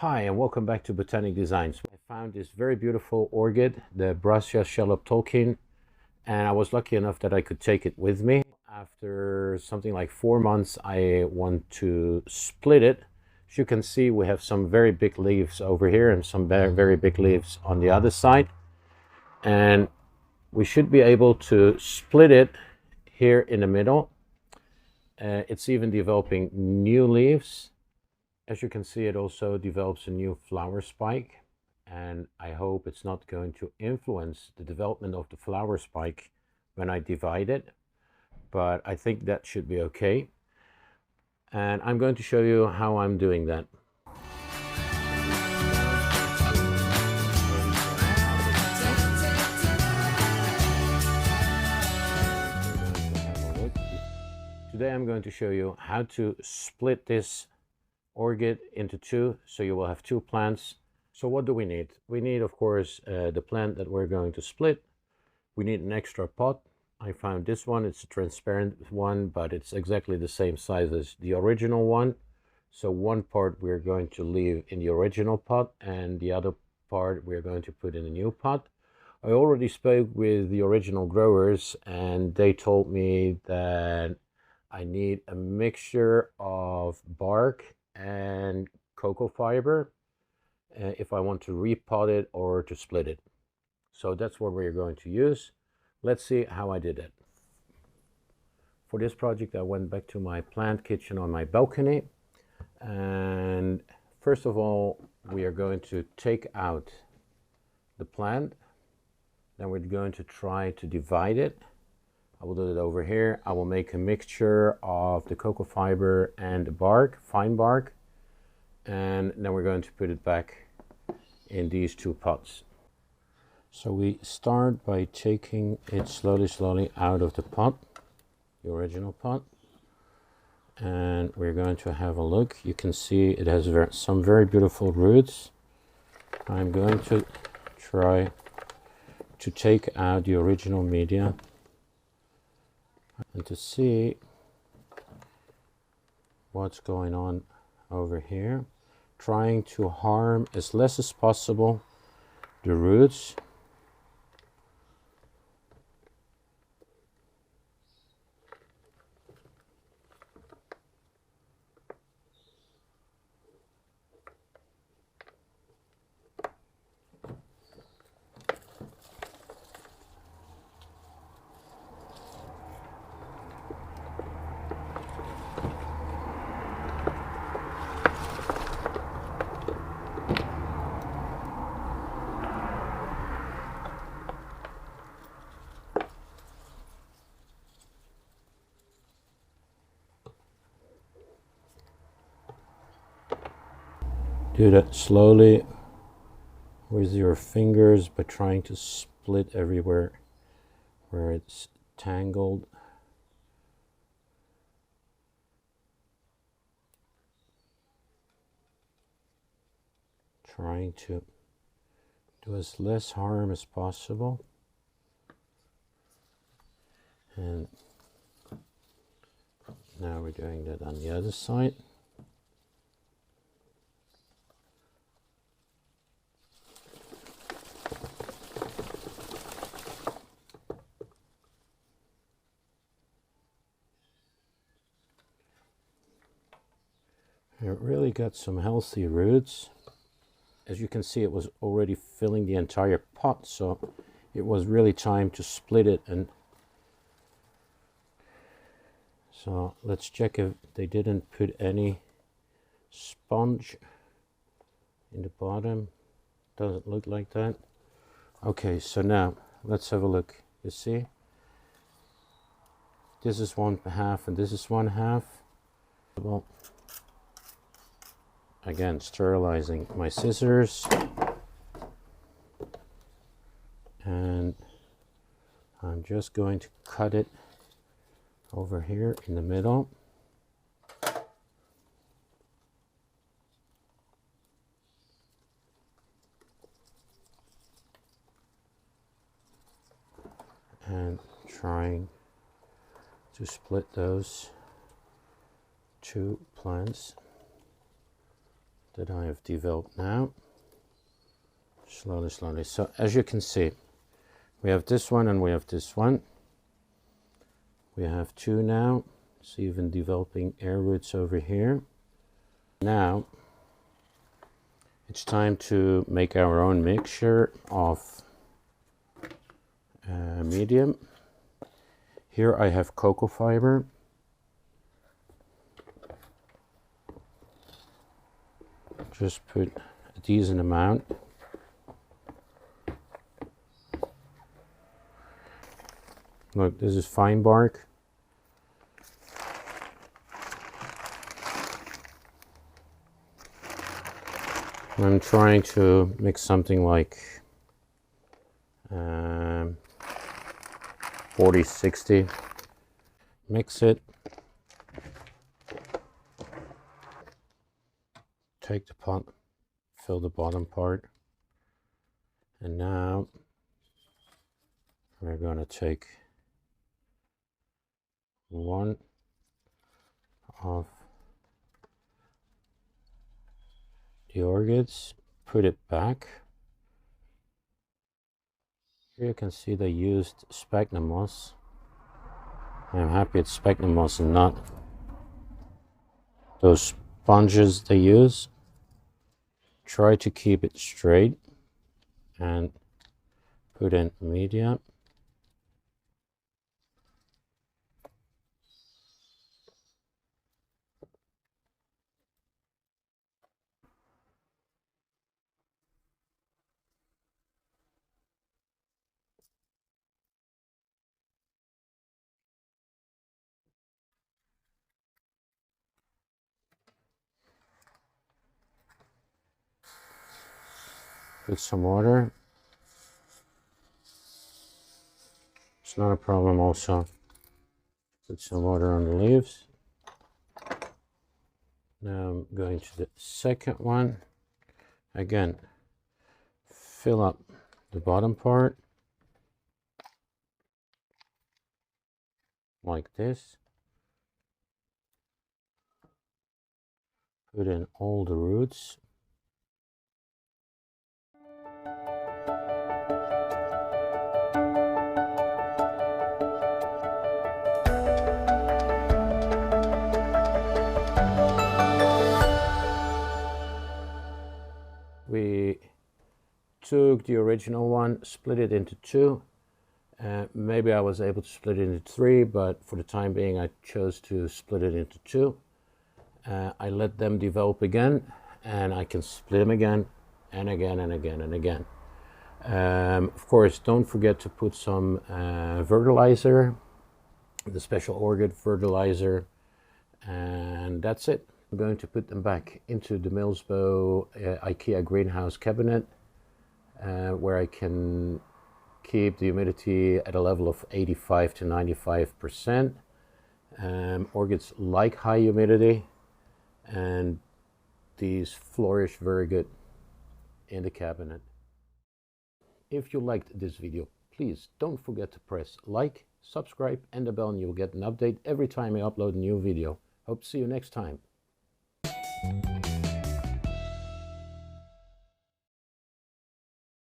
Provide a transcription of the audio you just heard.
Hi, and welcome back to Botanic Designs. I found this very beautiful orchid, the Brassia Tolkien, and I was lucky enough that I could take it with me. After something like 4 months, I want to split it. As you can see, we have some very big leaves over here and some very big leaves on the other side. And we should be able to split it here in the middle. It's even developing new leaves. As you can see, it also develops a new flower spike, and I hope it's not going to influence the development of the flower spike when I divide it, but I think that should be okay. And I'm going to show you how I'm doing that. Today I'm going to show you how to split this orchid into two, so you will have two plants. So what do we need? We need, of course, the plant that we're going to split. We need an extra pot. I found this one. It's a transparent one, but it's exactly the same size as the original one. So one part we're going to leave in the original pot, and the other part we're going to put in a new pot. I already spoke with the original growers, and they told me that I need a mixture of bark and cocoa fiber if I want to repot it or to split it. So that's what we're going to use. Let's see how I did it. For this project, I went back to my plant kitchen on my balcony. And first of all, we are going to take out the plant. Then we're going to try to divide it. I will do it over here. I will make a mixture of the cocoa fiber and the bark, fine bark. And then we're going to put it back in these two pots. So we start by taking it slowly out of the pot, the original pot. And we're going to have a look. You can see it has some very beautiful roots. I'm going to try to take out the original media and to see what's going on over here, trying to harm as less as possible the roots. Do that slowly with your fingers, but trying to split everywhere where it's tangled. Trying to do as less harm as possible. And now we're doing that on the other side. It really got some healthy roots. As you can see, it was already filling the entire pot, so it was really time to split it. And so let's check if they didn't put any sponge in the bottom. Doesn't look like that. Okay, so now let's have a look. You see, this is one half and this is one half. Well, again, sterilizing my scissors, and I'm just going to cut it over here in the middle. And trying to split those two plants that I have developed now. Slowly, slowly. So as you can see, we have this one and we have this one. We have two now. It's even developing air roots over here. Now it's time to make our own mixture of medium. Here I have cocoa fiber. Just put a decent amount. Look, this is fine bark. I'm trying to mix something like 40-60. Mix it. Take the pot, fill the bottom part. And now we're going to take one of the orchids, put it back. Here you can see they used sphagnum moss. I'm happy it's sphagnum moss and not those sponges they use. Try to keep it straight and put in media. Put some water. It's not a problem also. Put some water on the leaves. Now I'm going to the second one. Again, fill up the bottom part like this. Put in all the roots. We took the original one, split it into two. Maybe I was able to split it into three, but for the time being I chose to split it into two. I let them develop again, and I can split them again and again and again and again. Of course, don't forget to put some fertilizer, the special orchid fertilizer, and that's it. I'm going to put them back into the Millsbo IKEA greenhouse cabinet, where I can keep the humidity at a level of 85 to 95%. Orchids like high humidity, and these flourish very good in the cabinet. If you liked this video, please don't forget to press like, subscribe and the bell, and you'll get an update every time I upload a new video. Hope to see you next time.